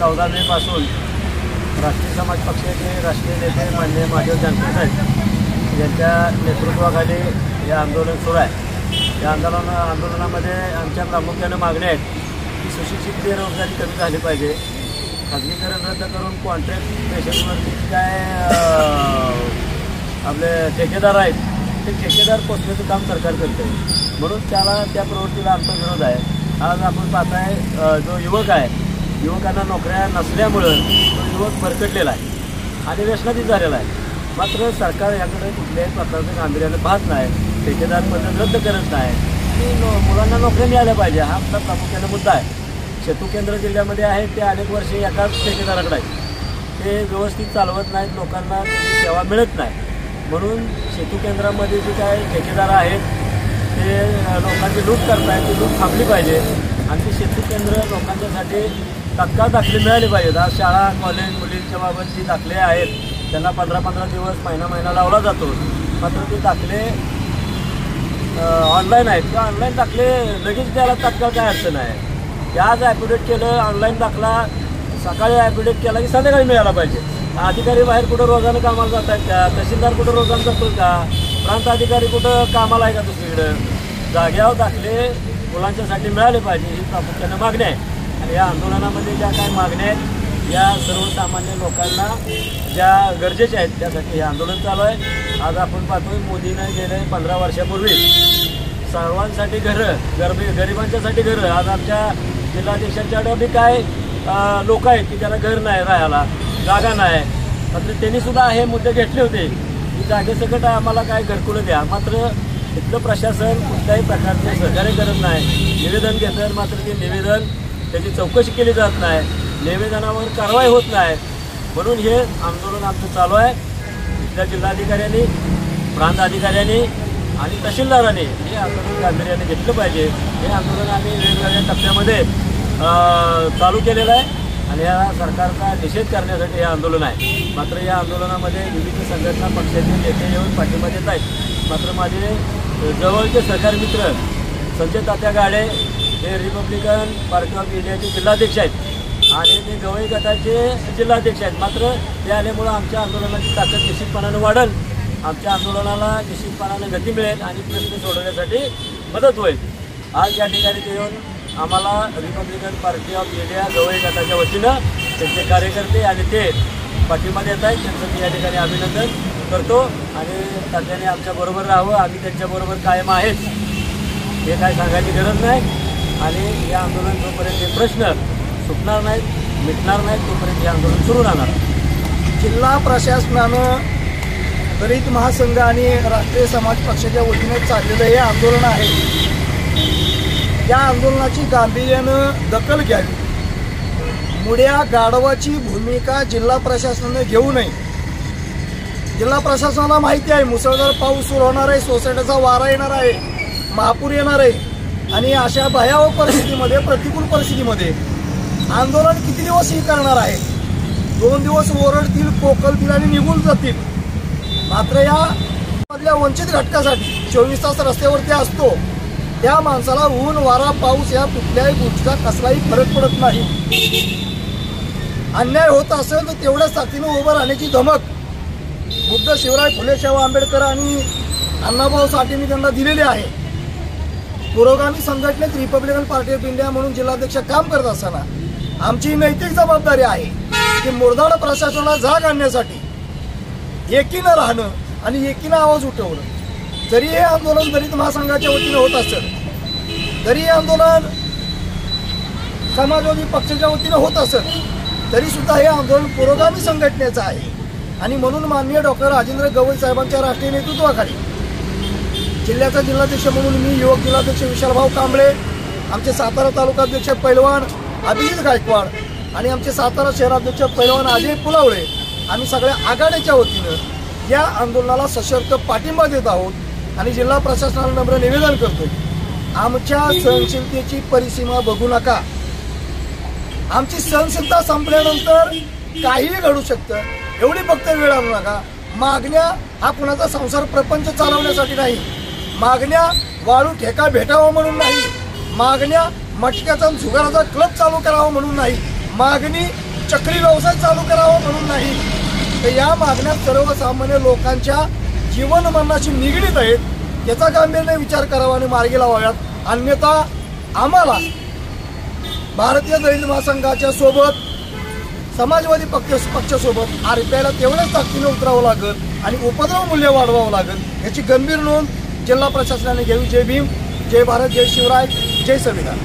14 मे पासून राष्ट्रीय समाज पक्षाचे राष्ट्रीय नेते माननीय महादेव जानकर साहेब यांच्या नेतृत्वाखाली हे आंदोलन सुरू आहे। या आंदोलनामध्ये आमच्या प्रामुख्याने मागण्या आहेत की सुशिक्षित बेरोजगारी कमी झाली पाहिजे, खाजगीकरण रद्द करून कॉन्ट्रॅक्ट बेसिसवरती काय आपले ठेकेदार आहेत ते ठेकेदार पोचण्याचं काम सरकार करते, म्हणून त्या प्रवृत्तीला आमचा विरोध आहे। आज आपण पाहताय जो युवक आहे, युवकांना नोकऱ्या नसल्यामुळं तो युवक भरकटलेला आहे आणि व्यसनाधीन झालेला आहे। मात्र सरकार याकडे कुठल्याही प्रकारचं गांभीर्याने पाहत नाही, ठेकेदार पद्धत रद्द करत नाही आणि मुलांना नोकऱ्या मिळाल्या पाहिजे हा आमचा प्रामुख्याने मुद्दा आहे। सेतू केंद्र जिल्ह्यामध्ये आहेत ते अनेक वर्षे एकाच ठेकेदाराकडे आहेत, ते व्यवस्थित चालवत नाहीत, लोकांना सेवा मिळत नाही, म्हणून सेतू केंद्रामध्ये जे काय ठेकेदार आहेत ते लोकांची लूट करतायत, ती लूट थांबली पाहिजे आणि ते सेतू केंद्र लोकांच्यासाठी तात्काळ दाखले मिळाले पाहिजेत। आज शाळा कॉलेज मुलींच्या बाबत जी दाखले आहेत त्यांना 15-15 दिवस महिना लावला जातो, मात्र ते दाखले ऑनलाईन आहेत किंवा ऑनलाईन दाखले लगेच द्यायला तात्काळ काय अडचण आहे। आज ॲफिडेविट केलं, ऑनलाईन दाखला सकाळी ॲफिडेविट केला की संध्याकाळी मिळाला पाहिजे। अधिकारी बाहेर कुठं रोजानं कामाला जात आहेत का, तहसीलदार कुठं रोजानं जातो का, प्रांत अधिकारी कुठं कामाला आहे का दुसरीकडं, जाग्यावर दाखले मुलांच्यासाठी मिळाले पाहिजे ही प्रामुख्याने मागणी आहे। आणि या आंदोलनामध्ये ज्या काही मागण्या आहेत या सर्वसामान्य लोकांना ज्या गरजेच्या आहेत त्यासाठी हे आंदोलन चालू आहे। आज आपण पाहतोय मोदीने गेले 15 वर्षापूर्वी सर्वांसाठी घरं, गरिबांच्यासाठी घरं, आज आमच्या जिल्हाध्यक्षांच्याकडे बी काय लोक आहेत की त्यांना घर नाही, राहायला जागा नाही, मात्र त्यांनीसुद्धा हे मुद्दे घेतले होते की जागेसकट आम्हाला काय घरकुलं द्या, मात्र इथलं प्रशासन कुठल्याही प्रकारचे सहकार्य करत नाही। निवेदन घेतात मात्र ते निवेदन त्याची चौकशी केली जात नाही, निवेदनावर कारवाई होत नाही, म्हणून हे आंदोलन आमचं चालू आहे। इथल्या जिल्हाधिकाऱ्यांनी, प्रांत अधिकाऱ्यांनी आणि तहसीलदारांनी हे आंदोलन गांभीर्याने घेतलं पाहिजे। हे आंदोलन आम्ही वेगवेगळ्या टप्प्यामध्ये चालू केलेलं आहे आणि या सरकारचा निषेध करण्यासाठी हे आंदोलन आहे। मात्र या आंदोलनामध्ये विविध संघटना पक्षाचे नेते येऊन पाठिंबा देत आहेत, मात्र माझे जवळचे सहकारी मित्र संजय तात्या गाडे हे रिपब्लिकन पार्टी ऑफ इंडियाचे जिल्हाध्यक्ष आहेत आणि ते गवई गटाचे जिल्हाध्यक्ष आहेत, मात्र ते आल्यामुळं आमच्या आंदोलनाची ताकद निश्चितपणाने वाढेल, आमच्या आंदोलनाला निश्चितपणाने गती मिळेल आणि प्रश्न सोडवण्यासाठी मदत होईल। आज या ठिकाणी ते येऊन आम्हाला Republican party of India Gavai गटाच्या वतीनं त्यांचे कार्यकर्ते आणि ते पाठिंबा देत आहेत, त्यांचं मी या ठिकाणी अभिनंदन करतो आणि तात्याने आमच्याबरोबर राहावं, आम्ही त्यांच्याबरोबर कायम आहेच हे काय सांगायची गरज नाही। आणि हे आंदोलन जोपर्यंत हे प्रश्न सुटणार नाहीत, मिटणार नाहीत तोपर्यंत हे आंदोलन सुरू राहणार। जिल्हा प्रशासनानं दलित महासंघ आणि राष्ट्रीय समाज पक्षाच्या वतीने चाललेलं हे आंदोलन आहे, या आंदोलनाची गांभीर्यानं दखल घ्यावी। मुड्या गाढवाची भूमिका जिल्हा प्रशासनाने घेऊ नये। जिल्हा प्रशासनाला माहिती आहे मुसळधार पाऊस सुरू होणार आहे, सोसायटीचा वारा येणार आहे, महापूर येणार आहे आणि अशा भयावह परिस्थितीमध्ये, प्रतिकूल परिस्थितीमध्ये आंदोलन किती दिवस हे करणार आहे? 2 दिवस ओरडतील, कोकलतील आणि निघून जातील, मात्र या मधल्या वंचित घटकासाठी 24 तास रस्त्यावरती असतो त्या माणसाला ऊन वारा पाऊस या कुठल्याही गोष्टीचा कसलाही फरक पडत नाही। अन्याय होत असेल तर तेवढ्याच ताकदीने उभं राहण्याची धमक बुद्ध शिवराय फुले शाहू आंबेडकर आणि अण्णाभाऊ साठेंनी त्यांना दिलेली आहे। पुरोगामी संघटनेत रिपब्लिकन पार्टी ऑफ इंडिया म्हणून जिल्हाध्यक्ष काम करत असताना आमची नैतिक जबाबदारी आहे की मुरदाड प्रशासनाला जाग आणण्यासाठी एकीनं राहणं आणि एकीनं आवाज उठवणं। जरी हे आंदोलन दलित महासंघाच्या वतीने होत असेल, जरी हे आंदोलन समाजवादी पक्षाच्या वतीने होत असेल, तरी सुद्धा हे आंदोलन पुरोगामी संघटनेचं आहे आणि म्हणून माननीय डॉक्टर राजेंद्र गवई साहेबांच्या राष्ट्रीय नेतृत्वाखाली जिल्ह्याचा जिल्हाध्यक्ष म्हणून मी, युवक जिल्हाध्यक्ष विशालभाऊ कांबळे, आमचे सातारा तालुकाध्यक्ष पैलवान अभिजित गायकवाड आणि आमचे सातारा शहराध्यक्ष पैलवान अजय पुलावळे, आम्ही सगळ्या आघाडीच्या वतीनं या आंदोलनाला सशर्त पाठिंबा देत आहोत आणि जिल्हा प्रशासनाला नम्र निवेदन करतो, आमच्या सहनशीलतेची परिसीमा बघू नका। आमची सहनशीलता संपल्यानंतर काहीही घडू शकतं, एवढी फक्त वेळ आणू नका। मागण्या हा कुणाचा संसार प्रपंच चालवण्यासाठी नाही, मागण्या वाळू ठेका भेटावा म्हणून नाही, मागण्या मटक्याचा जुगाराचा क्लब चालू करावा म्हणून नाही, मागणी चक्री व्यवसाय चालू करावा म्हणून नाही, तर या मागण्या सर्वसामान्य लोकांच्या जीवनमरणाशी निगडीत आहेत, याचा गांभीर्याने विचार करावा आणि मार्गी लावाव्यात. अन्यथा आम्हाला भारतीय दलित महासंघाच्या सोबत समाजवादी पक्षासोबत RPIला तेवढ्याच ताकदीने उतरावं लागेल आणि उपद्रव मूल्य वाढवावं लागेल, याची गंभीर नोंद जिल्हा प्रशासनाने घ्यावी. जय भीम, जय भारत, जय शिवराय, जय संविधान.